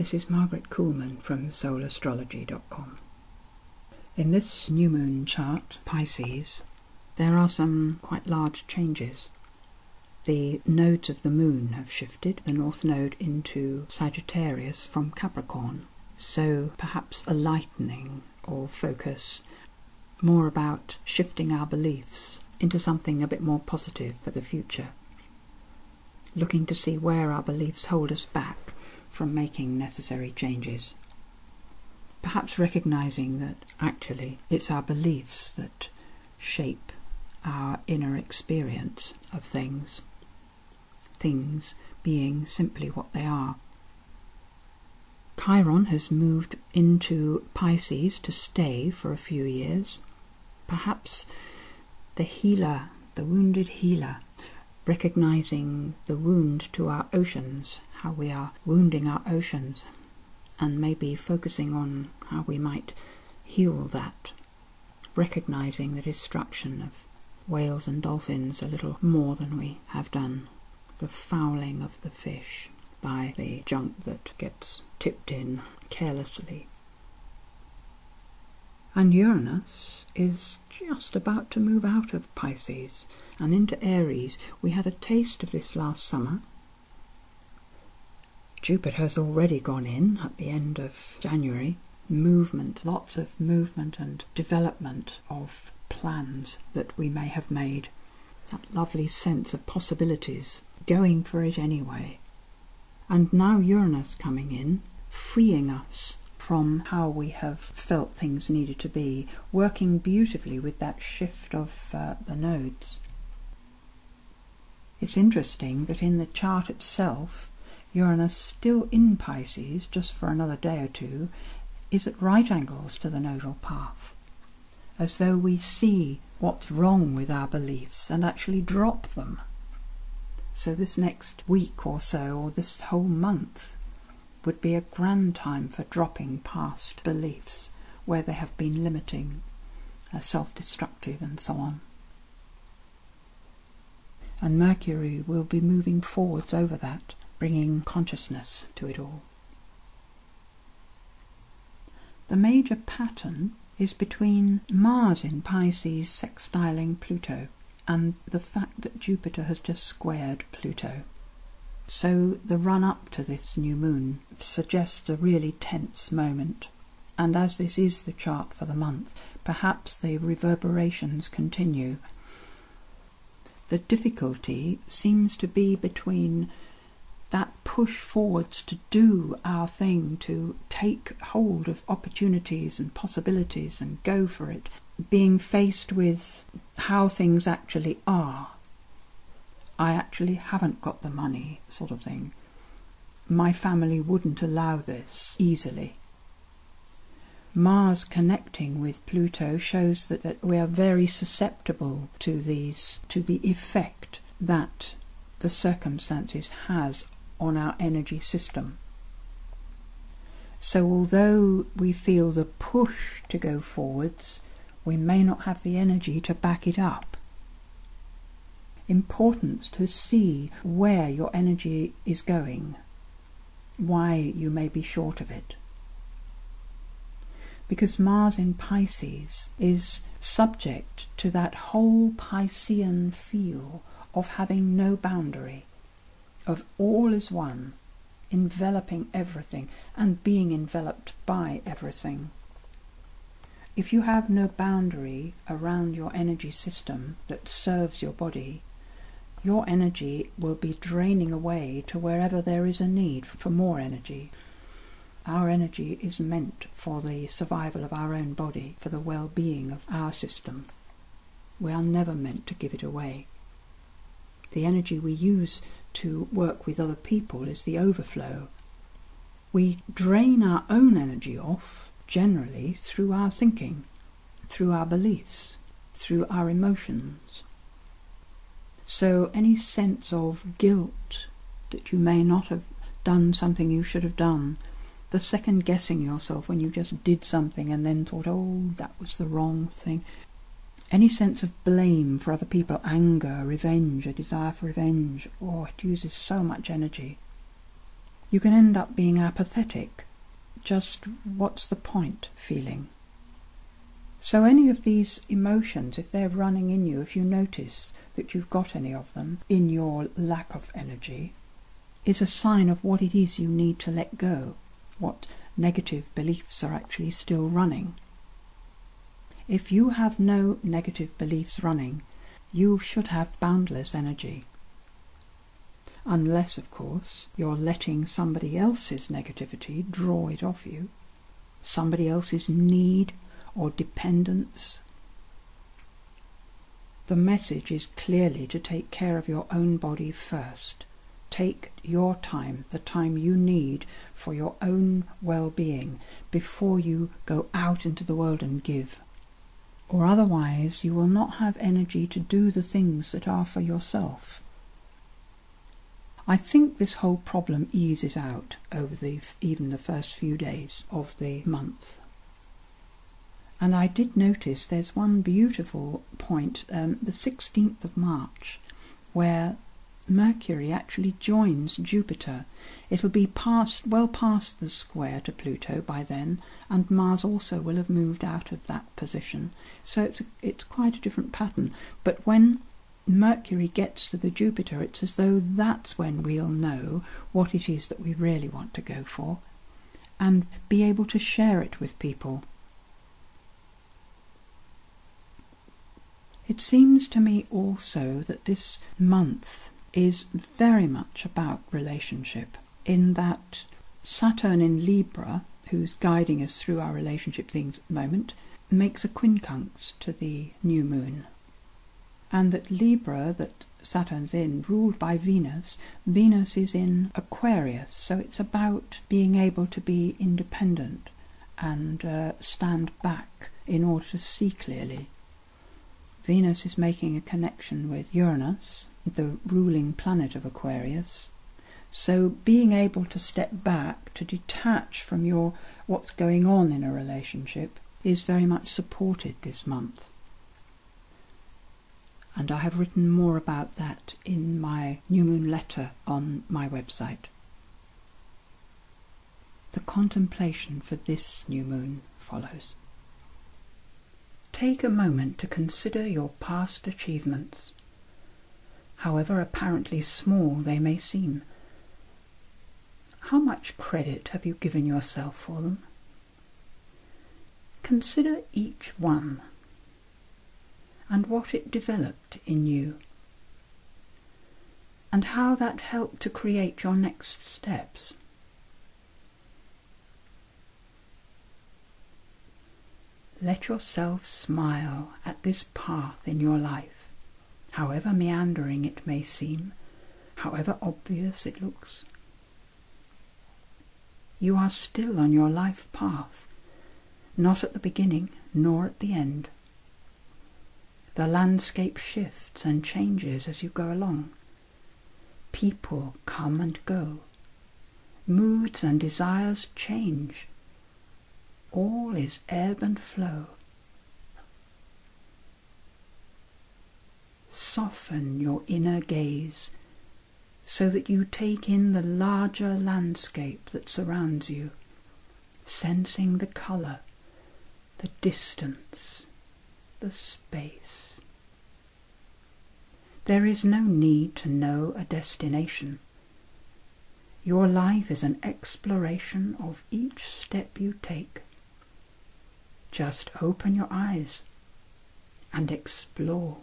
This is Margaret Kuhlman from soulastrology.com. In this new moon chart, Pisces, there are some quite large changes. The nodes of the moon have shifted, the north node into Sagittarius from Capricorn, so perhaps a lightening or focus more about shifting our beliefs into something a bit more positive for the future, looking to see where our beliefs hold us back from making necessary changes. Perhaps recognizing that actually it's our beliefs that shape our inner experience of things being simply what they are. Chiron has moved into Pisces to stay for a few years. Perhaps the healer, the wounded healer, recognizing the wound to our oceans, how we are wounding our oceans, and maybe focusing on how we might heal that, recognizing the destruction of whales and dolphins a little more than we have done, the fouling of the fish by the junk that gets tipped in carelessly. And Uranus is just about to move out of Pisces and into Aries. We had a taste of this last summer. Jupiter has already gone in at the end of January. Movement, lots of movement and development of plans that we may have made. That lovely sense of possibilities, going for it anyway. And now Uranus coming in, freeing us from how we have felt things needed to be, working beautifully with that shift of the nodes. It's interesting that in the chart itself, Uranus, still in Pisces, just for another day or two, is at right angles to the nodal path, as though we see what's wrong with our beliefs and actually drop them. So this next week or so, or this whole month, would be a grand time for dropping past beliefs where they have been limiting, self-destructive and so on. And Mercury will be moving forwards over that, bringing consciousness to it all. The major pattern is between Mars in Pisces sextiling Pluto and the fact that Jupiter has just squared Pluto. So the run-up to this new moon suggests a really tense moment, and as this is the chart for the month, perhaps the reverberations continue. The difficulty seems to be between that push forwards to do our thing, to take hold of opportunities and possibilities and go for it, being faced with how things actually are. I actually haven't got the money, sort of thing. My family wouldn't allow this easily. Mars connecting with Pluto shows that we are very susceptible to the effect that the circumstances has on our energy system. So although we feel the push to go forwards, we may not have the energy to back it up. Important to see where your energy is going, why you may be short of it. Because Mars in Pisces is subject to that whole Piscean feel of having no boundary, of all is one, enveloping everything and being enveloped by everything. If you have no boundary around your energy system that serves your body, your energy will be draining away to wherever there is a need for more energy. Our energy is meant for the survival of our own body, for the well-being of our system. We are never meant to give it away. The energy we use to work with other people is the overflow. We drain our own energy off, generally, through our thinking, through our beliefs, through our emotions. So any sense of guilt that you may not have done something you should have done, the second guessing yourself when you just did something and then thought, oh, that was the wrong thing. Any sense of blame for other people, anger, revenge, a desire for revenge, it uses so much energy. you can end up being apathetic, just what's the point feeling. So any of these emotions, if they're running in you, if you notice that you've got any of them in your lack of energy, is a sign of what it is you need to let go, what negative beliefs are actually still running. If you have no negative beliefs running, you should have boundless energy. Unless, of course, you're letting somebody else's negativity draw it off you, somebody else's need or dependence. The message is clearly to take care of your own body first. Take your time, the time you need for your own well-being, before you go out into the world and give. Or otherwise you will not have energy to do the things that are for yourself. I think this whole problem eases out over even the first few days of the month. And I did notice there's one beautiful point, the 16th of March, where Mercury actually joins Jupiter. It'll be well past the square to Pluto by then, and Mars also will have moved out of that position. So it's quite a different pattern. But when Mercury gets to the Jupiter, it's as though that's when we'll know what it is that we really want to go for, and be able to share it with people. It seems to me also that this month is very much about relationship, in that Saturn in Libra, who's guiding us through our relationship things at the moment, makes a quincunx to the new moon. And that Libra, that Saturn's in, ruled by Venus, Venus is in Aquarius, so it's about being able to be independent and stand back in order to see clearly. Venus is making a connection with Uranus, the ruling planet of Aquarius. So being able to step back, to detach from what's going on in a relationship, is very much supported this month. And I have written more about that in my new moon letter on my website. The contemplation for this new moon follows. Take a moment to consider your past achievements, however apparently small they may seem. How much credit have you given yourself for them? Consider each one and what it developed in you, and how that helped to create your next steps. Let yourself smile at this path in your life, however meandering it may seem, however obvious it looks. You are still on your life path, not at the beginning nor at the end. The landscape shifts and changes as you go along. People come and go. Moods and desires change. All is ebb and flow. Soften your inner gaze so that you take in the larger landscape that surrounds you, sensing the colour, the distance, the space. There is no need to know a destination. Your life is an exploration of each step you take. Just open your eyes and explore.